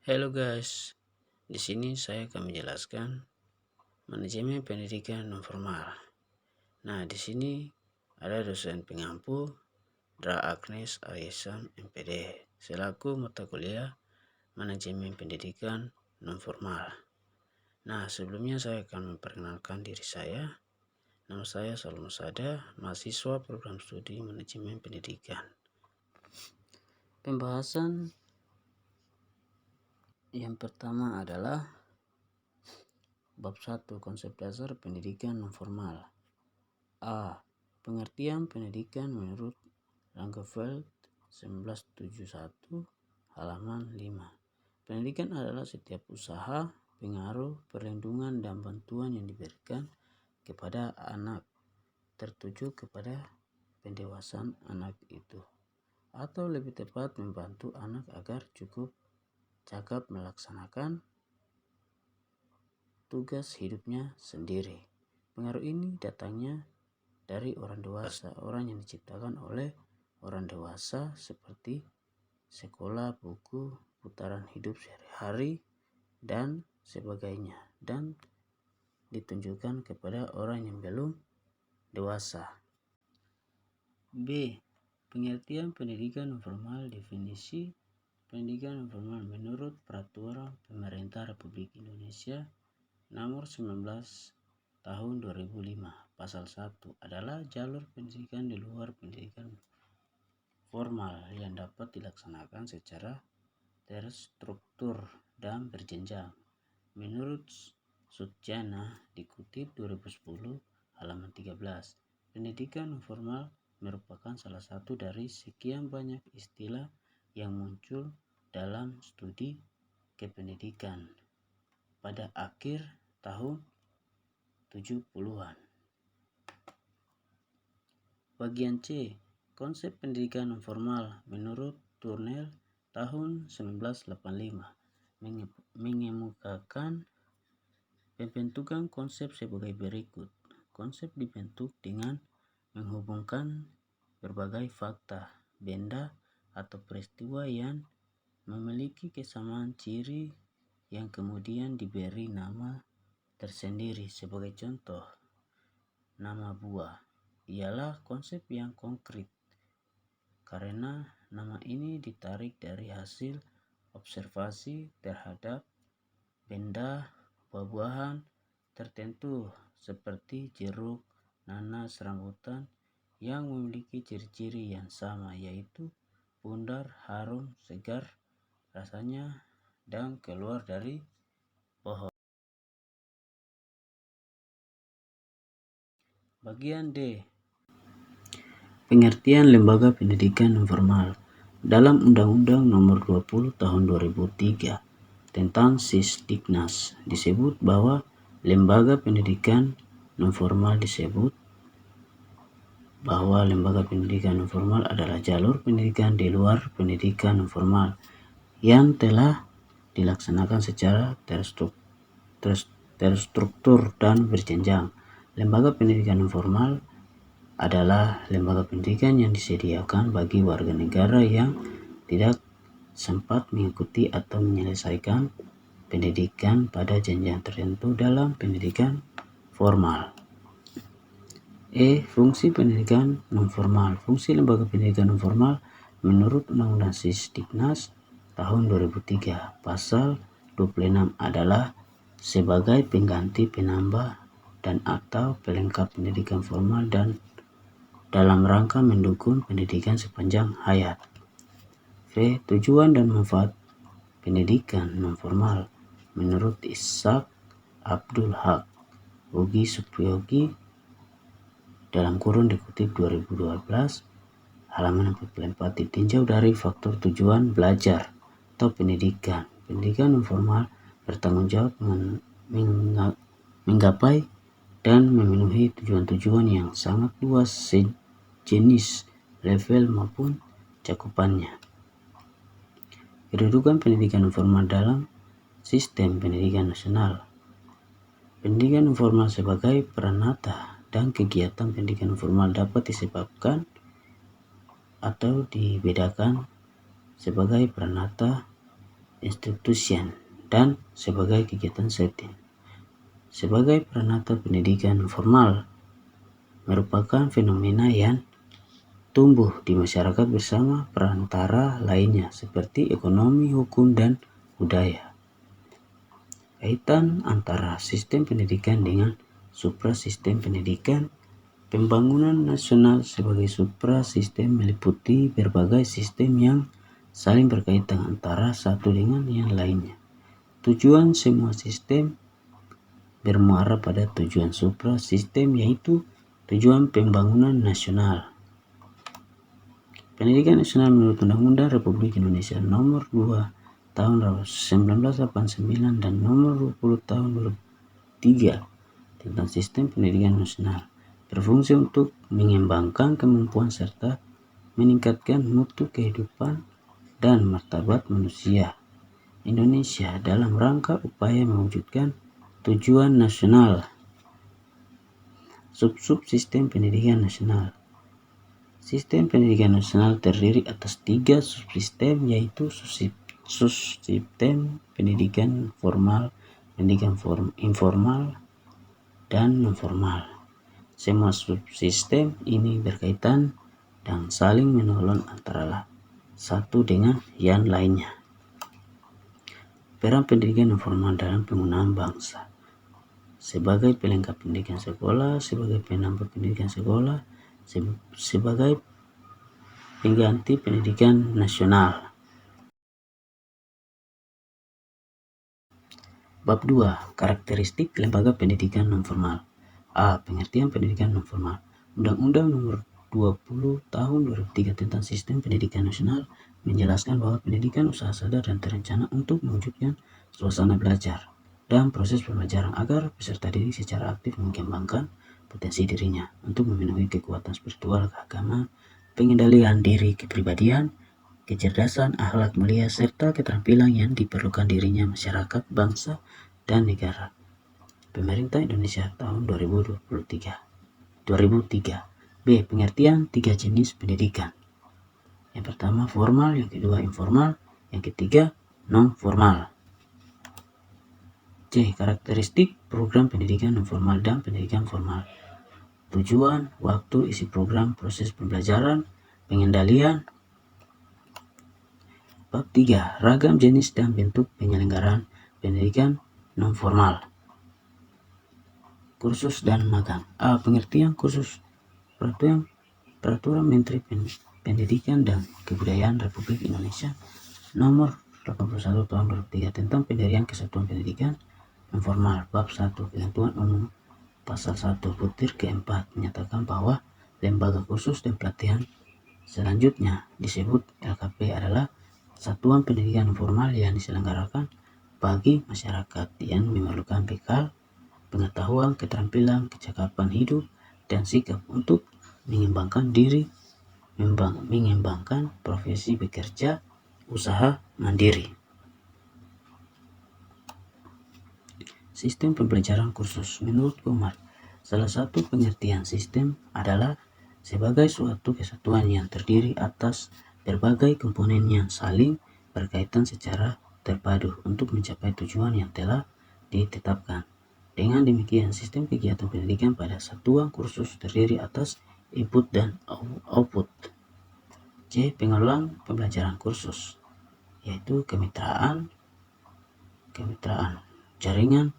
Halo guys, di sini saya akan menjelaskan manajemen pendidikan non formal. Nah, di sini ada dosen pengampu Dra Agnes Aisyam MPD selaku mata kuliah manajemen pendidikan non formal. Nah, sebelumnya saya akan memperkenalkan diri saya. Nama saya Salom Sada, mahasiswa program studi manajemen pendidikan. Pembahasan yang pertama adalah Bab 1, Konsep Dasar Pendidikan Non-Formal. A. Pengertian pendidikan menurut Langeveld 1971 halaman 5. Pendidikan adalah setiap usaha, pengaruh, perlindungan, dan bantuan yang diberikan kepada anak tertuju kepada pendewasaan anak itu, atau lebih tepat membantu anak agar cukup cakap melaksanakan tugas hidupnya sendiri. Pengaruh ini datangnya dari orang dewasa, orang yang diciptakan oleh orang dewasa seperti sekolah, buku, putaran hidup sehari-hari, dan sebagainya, dan ditunjukkan kepada orang yang belum dewasa. B. Pengertian pendidikan non formal. Definisi pendidikan non formal menurut Peraturan Pemerintah Republik Indonesia Nomor 19 Tahun 2005, Pasal 1 adalah jalur pendidikan di luar pendidikan formal yang dapat dilaksanakan secara terstruktur dan berjenjang. Menurut Sutjana dikutip 2010 halaman 13, pendidikan non formal merupakan salah satu dari sekian banyak istilah yang muncul dalam studi kependidikan pada akhir tahun 70-an. Bagian C. Konsep pendidikan non formal menurut Turnell tahun 1985 mengemukakan pembentukan konsep sebagai berikut. Konsep dibentuk dengan menghubungkan berbagai fakta, benda, atau peristiwa yang memiliki kesamaan ciri yang kemudian diberi nama tersendiri. Sebagai contoh, nama buah ialah konsep yang konkret karena nama ini ditarik dari hasil observasi terhadap benda buah-buahan tertentu seperti jeruk, nanas, rambutan yang memiliki ciri-ciri yang sama, yaitu bundar, harum, segar rasanya, dan keluar dari pohon. Bagian D. Pengertian lembaga pendidikan non formal. Dalam Undang-Undang Nomor 20 Tahun 2003 tentang Sisdiknas disebut bahwa lembaga pendidikan non formal adalah jalur pendidikan di luar pendidikan non formal yang telah dilaksanakan secara terstruktur dan berjenjang. Lembaga pendidikan non formal adalah lembaga pendidikan yang disediakan bagi warga negara yang tidak sempat mengikuti atau menyelesaikan pendidikan pada jenjang tertentu dalam pendidikan formal. E. Fungsi pendidikan non formal. Fungsi lembaga pendidikan non formal menurut Undang-Undang Sisdiknas tahun 2003 pasal 26 adalah sebagai pengganti, penambah, dan atau pelengkap pendidikan formal dan dalam rangka mendukung pendidikan sepanjang hayat. V. Tujuan dan manfaat pendidikan non formal menurut Ishak Abdul Haq Ugi Supyogi dalam kurun dikutip 2012 halaman 44 ditinjau dari faktor tujuan belajar atau pendidikan. Pendidikan non formal bertanggung jawab menggapai dan memenuhi tujuan-tujuan yang sangat luas sejenis level maupun cakupannya. Kedudukan pendidikan non formal dalam sistem pendidikan nasional. Pendidikan non formal sebagai peranata dan kegiatan pendidikan non formal dapat disebabkan atau dibedakan sebagai peranata institution, dan sebagai kegiatan setting. Sebagai peranata pendidikan formal merupakan fenomena yang tumbuh di masyarakat bersama perantara lainnya seperti ekonomi, hukum, dan budaya. Kaitan antara sistem pendidikan dengan suprasistem pendidikan. Pembangunan nasional sebagai suprasistem meliputi berbagai sistem yang saling berkaitan antara satu dengan yang lainnya. Tujuan semua sistem bermuara pada tujuan suprasistem, yaitu tujuan pembangunan nasional. Pendidikan nasional menurut Undang-Undang Republik Indonesia Nomor 2 Tahun 1989 dan Nomor 20 Tahun 2003 tentang Sistem Pendidikan Nasional berfungsi untuk mengembangkan kemampuan serta meningkatkan mutu kehidupan dan martabat manusia Indonesia dalam rangka upaya mewujudkan tujuan nasional. Subsistem pendidikan nasional. Sistem pendidikan nasional terdiri atas 3 subsistem, yaitu subsistem pendidikan formal, pendidikan informal, dan non-formal. Semua subsistem ini berkaitan dan saling menolong antara satu dengan yang lainnya. Peran pendidikan non formal dalam penggunaan bangsa. Sebagai pelengkap pendidikan sekolah, sebagai penambah pendidikan sekolah, sebagai pengganti pendidikan nasional. Bab 2. Karakteristik lembaga pendidikan non formal. A. Pengertian pendidikan non formal. Undang-Undang Nomor 20 Tahun 2003 tentang Sistem Pendidikan Nasional menjelaskan bahwa pendidikan usaha sadar dan terencana untuk mewujudkan suasana belajar dan proses pembelajaran agar peserta didik secara aktif mengembangkan potensi dirinya untuk memenuhi kekuatan spiritual, keagamaan, pengendalian diri, kepribadian, kecerdasan, akhlak mulia, serta keterampilan yang diperlukan dirinya masyarakat, bangsa, dan negara. Pemerintah Indonesia tahun 2003. B. Pengertian 3 jenis pendidikan. Yang pertama formal, yang kedua informal, yang ketiga non formal. C. Karakteristik program pendidikan non formal dan pendidikan formal. Tujuan, waktu, isi program, proses pembelajaran, pengendalian. Bab 3. Ragam jenis dan bentuk penyelenggaraan pendidikan non formal. Kursus dan magang. A. Pengertian kursus. Peraturan Menteri Pendidikan dan Kebudayaan Republik Indonesia Nomor 81 Tahun 2003 tentang pendirian kesatuan pendidikan non formal. Bab 1. Ketentuan Umum Pasal 1 butir keempat menyatakan bahwa lembaga kursus dan pelatihan selanjutnya disebut LKP adalah satuan pendidikan non formal yang diselenggarakan bagi masyarakat yang memerlukan bekal, pengetahuan, keterampilan, kecakapan hidup, dan sikap untuk mengembangkan diri, mengembangkan profesi bekerja, usaha mandiri. Sistem pembelajaran kursus. Menurut Komar, salah satu pengertian sistem adalah sebagai suatu kesatuan yang terdiri atas berbagai komponen yang saling berkaitan secara terpadu untuk mencapai tujuan yang telah ditetapkan. Dengan demikian, sistem kegiatan pendidikan pada satuan kursus terdiri atas input dan output. C. Pengelolaan pembelajaran kursus, yaitu kemitraan jaringan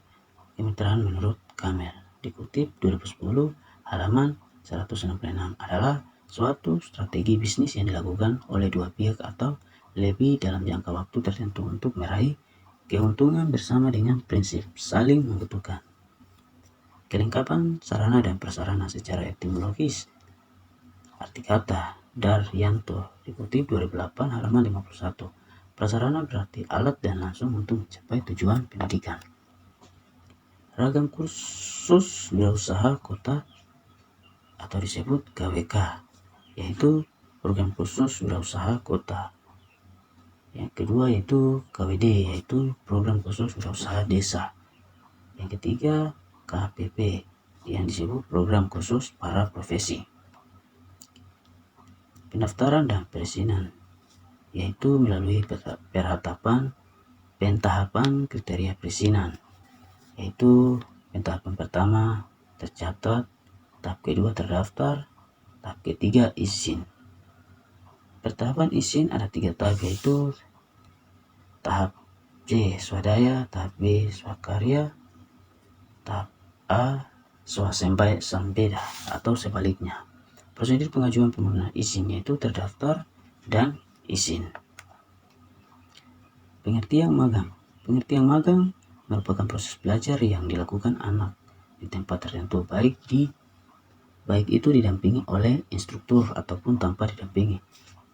kemitraan menurut Kamel. Dikutip 2010 halaman 166 adalah suatu strategi bisnis yang dilakukan oleh dua pihak atau lebih dalam jangka waktu tertentu untuk meraih keuntungan bersama dengan prinsip saling membutuhkan. Kelengkapan sarana dan prasarana secara etimologis. Arti kata Daryanto dikutip 2008 halaman 51. Prasarana berarti alat dan langsung untuk mencapai tujuan pendidikan. Ragam kursus wirausaha kota atau disebut KWK, yaitu program khusus wirausaha kota. Yang kedua yaitu KWD, yaitu program khusus wirausaha desa. Yang ketiga KPP, yang disebut program khusus para profesi. Pendaftaran dan perizinan, yaitu melalui perhatapan pentahapan kriteria perizinan, yaitu pentahapan pertama tercatat, tahap kedua terdaftar, tahap ketiga izin. Pentahapan izin ada 3 tahap, yaitu tahap C swadaya, tahap B swakarya, tahap A swasembeda atau sebaliknya. Prosedur pengajuan permohonan izin yaitu terdaftar dan izin. Pengertian magang. Pengertian magang merupakan proses belajar yang dilakukan anak di tempat tertentu, baik itu didampingi oleh instruktur ataupun tanpa didampingi,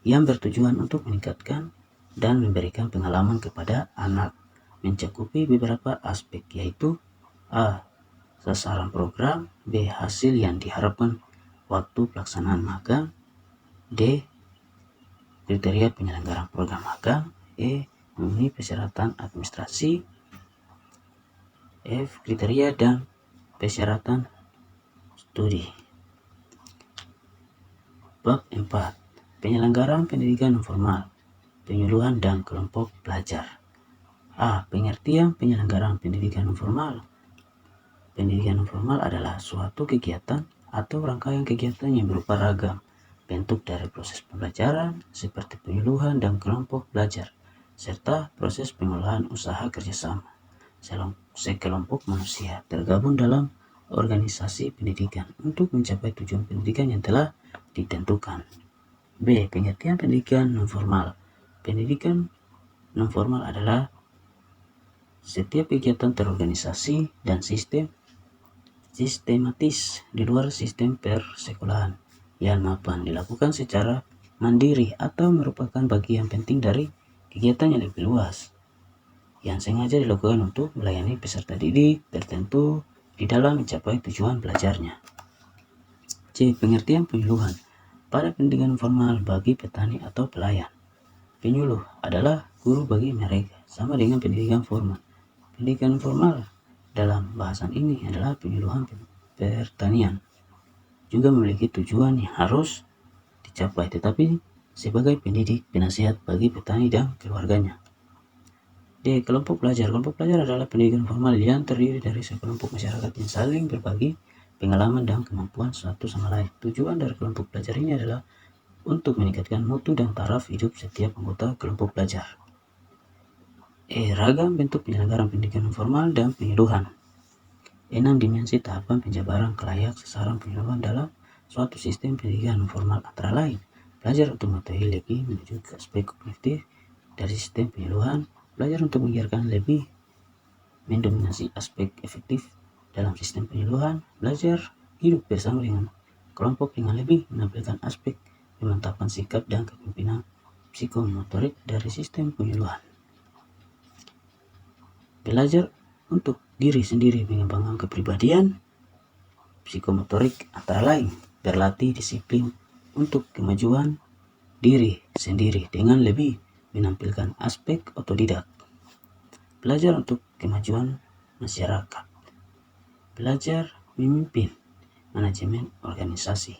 yang bertujuan untuk meningkatkan dan memberikan pengalaman kepada anak, mencakupi beberapa aspek, yaitu A. Sasaran program, B. Hasil yang diharapkan waktu pelaksanaan magang, D. Kriteria penyelenggaraan program magang, E. Memenuhi persyaratan administrasi, F. Kriteria dan persyaratan studi. Bab 4. Penyelenggaraan pendidikan non formal, penyuluhan dan kelompok belajar. A. Pengertian penyelenggaraan pendidikan non formal. Pendidikan non formal adalah suatu kegiatan atau rangkaian kegiatan yang berupa ragam bentuk dari proses pembelajaran seperti penyuluhan dan kelompok belajar, serta proses pengolahan usaha kerjasama sekelompok manusia tergabung dalam organisasi pendidikan untuk mencapai tujuan pendidikan yang telah ditentukan. B. Pengertian pendidikan non formal. Pendidikan non formal adalah setiap kegiatan terorganisasi dan sistematis di luar sistem persekolahan yang mapan dilakukan secara mandiri atau merupakan bagian penting dari kegiatan yang lebih luas yang sengaja dilakukan untuk melayani peserta didik tertentu di dalam mencapai tujuan belajarnya. C. Pengertian penyuluhan. Pada pendidikan formal bagi petani atau pelayan, penyuluh adalah guru bagi mereka, sama dengan pendidikan formal. Pendidikan formal dalam bahasan ini adalah penyuluhan pertanian, juga memiliki tujuan yang harus dicapai, tetapi sebagai pendidik penasihat bagi petani dan keluarganya. D. Kelompok belajar. Kelompok belajar adalah pendidikan formal yang terdiri dari sekelompok masyarakat yang saling berbagi pengalaman dan kemampuan satu sama lain. Tujuan dari kelompok belajar ini adalah untuk meningkatkan mutu dan taraf hidup setiap anggota kelompok belajar. E. Ragam bentuk penyelenggaraan pendidikan formal dan penyuluhan. 6 dimensi tahapan penjabaran kelayak sasaran penyuluhan dalam suatu sistem pendidikan formal antara lain belajar untuk mengetahui lebih menuju ke aspek kognitif dari sistem penyuluhan, belajar untuk mengiarkan lebih mendominasi aspek efektif dalam sistem penyuluhan, belajar hidup bersama dengan kelompok dengan lebih menampilkan aspek pemantapan sikap dan kepemimpinan psikomotorik dari sistem penyuluhan. Belajar untuk diri sendiri mengembangkan kepribadian psikomotorik antara lain berlatih disiplin untuk kemajuan diri sendiri dengan lebih menampilkan aspek otodidak. Belajar untuk kemajuan masyarakat. Belajar memimpin manajemen organisasi.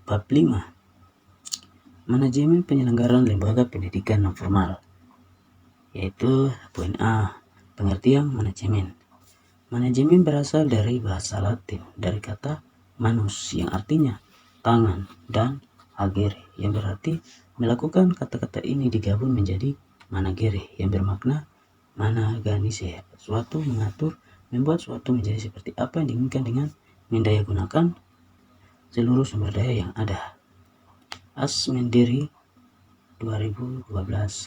Bab 5. Manajemen penyelenggaraan lembaga pendidikan non formal, yaitu poin A. Pengertian manajemen. Manajemen berasal dari bahasa Latin dari kata manus yang artinya tangan dan agere yang berarti melakukan. Kata-kata ini digabung menjadi managere yang bermakna managanise, suatu mengatur, membuat suatu menjadi seperti apa yang diinginkan dengan mendaya gunakan seluruh sumber daya yang ada. Asmendiri 2012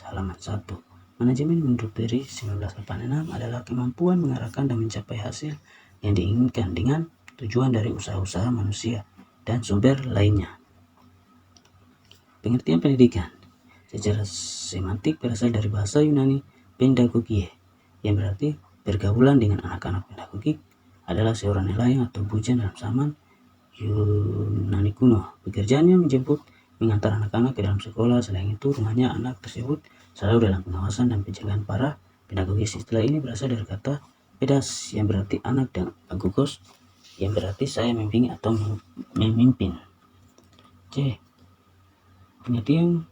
halaman 1. Manajemen menurut Diri 1986 adalah kemampuan mengarahkan dan mencapai hasil yang diinginkan dengan tujuan dari usaha-usaha manusia dan sumber lainnya. Pengertian pendidikan. Secara semantik berasal dari bahasa Yunani pedagogie yang berarti pergaulan dengan anak-anak. Pedagogik adalah seorang nelayan atau bujan dalam zaman Yunani kuno. Pekerjaannya menjemput mengantar anak-anak ke dalam sekolah. Selain itu, rumahnya anak tersebut selalu dalam pengawasan dan penjagaan para pedagogis. Istilah ini berasal dari kata pedas yang berarti anak dan agogos yang berarti saya membimbing atau memimpin. C. Pengertian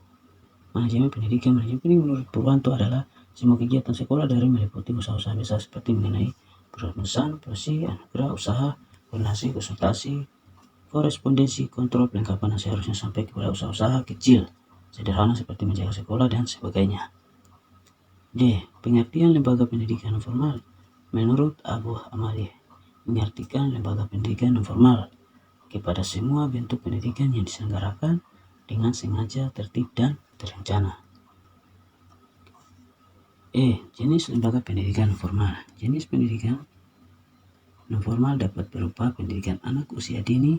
Manajemen pendidikan menurut Purwanto adalah semua kegiatan sekolah dari meliputi usaha-usaha besar seperti mengenai perumusan, polisi, anugerah, usaha, koordinasi, konsultasi, korespondensi, kontrol, pelengkapan yang seharusnya sampai kepada usaha-usaha kecil, sederhana seperti menjaga sekolah dan sebagainya. D. Pengertian lembaga pendidikan non formal. Menurut Abu Amali, mengartikan lembaga pendidikan non formal kepada semua bentuk pendidikan yang diselenggarakan dengan sengaja, tertib, dan terencana. Jenis lembaga pendidikan non formal. Jenis pendidikan non formal dapat berupa pendidikan anak usia dini,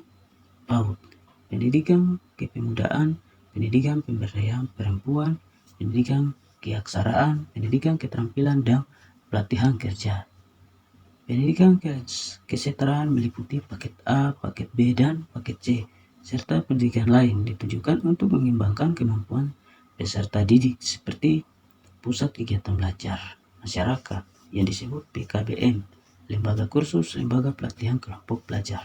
PAUD, pendidikan kepemudaan, pendidikan pemberdayaan perempuan, pendidikan keaksaraan, pendidikan keterampilan dan pelatihan kerja. Pendidikan kesetaraan meliputi paket A, paket B, dan paket C, serta pendidikan lain ditujukan untuk mengembangkan kemampuan peserta didik seperti pusat kegiatan belajar masyarakat yang disebut PKBM, lembaga kursus, lembaga pelatihan kelompok belajar,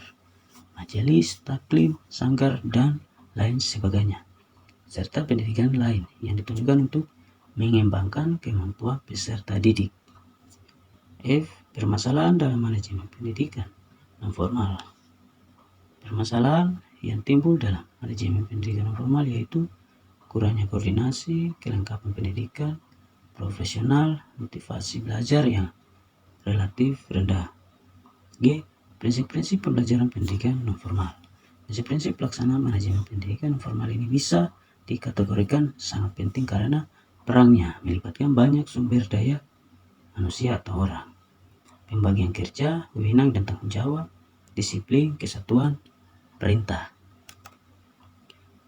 majelis, taklim, sanggar, dan lain sebagainya, serta pendidikan lain yang ditujukan untuk mengembangkan kemampuan peserta didik. Permasalahan dalam manajemen pendidikan non formal. Permasalahan yang timbul dalam manajemen pendidikan non formal yaitu kurangnya koordinasi, kelengkapan pendidikan profesional, motivasi belajar yang relatif rendah. G. Prinsip-prinsip pembelajaran pendidikan non formal. Prinsip-prinsip pelaksanaan manajemen pendidikan non formal ini bisa dikategorikan sangat penting karena perangnya melibatkan banyak sumber daya manusia atau orang. Pembagian kerja, wewenang dan tanggung jawab, disiplin, kesatuan, perintah.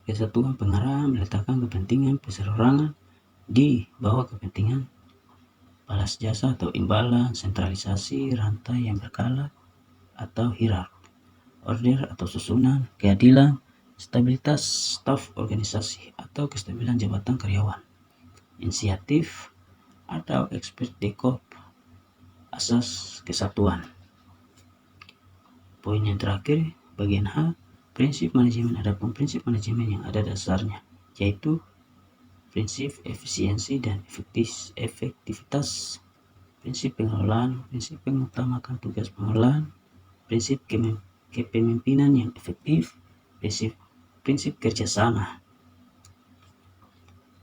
Kesatuan pengarahan meletakkan kepentingan perseorangan di bawah kepentingan balas jasa atau imbalan, sentralisasi, rantai yang berkala atau hierarki, order atau susunan, keadilan, stabilitas staf organisasi atau kestabilan jabatan karyawan, inisiatif atau expert dekop, asas kesatuan. Poin yang terakhir, bagian H, prinsip manajemen. Adapun prinsip manajemen yang ada dasarnya, yaitu prinsip efisiensi dan efektivitas, prinsip pengelolaan, prinsip mengutamakan tugas pengelolaan, prinsip kepemimpinan yang efektif, prinsip kerjasama.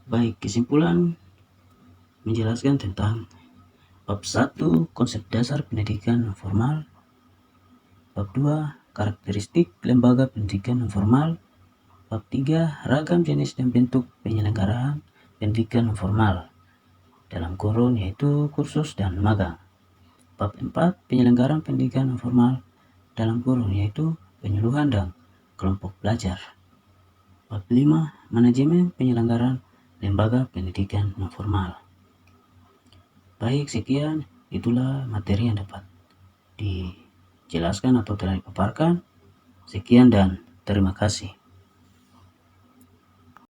Baik, kesimpulan menjelaskan tentang bab 1, konsep dasar pendidikan non formal. Bab 2, karakteristik lembaga pendidikan non formal. Bab 3, ragam jenis dan bentuk penyelenggaraan pendidikan non formal, dalam kurun yaitu kursus dan magang. Bab 4, penyelenggaraan pendidikan non formal, dalam kurun yaitu penyuluhan dan kelompok belajar. Bab 5, manajemen penyelenggaraan lembaga pendidikan non formal. Baik, sekian itulah materi yang dapat dijelaskan atau telah dipaparkan. Sekian dan terima kasih.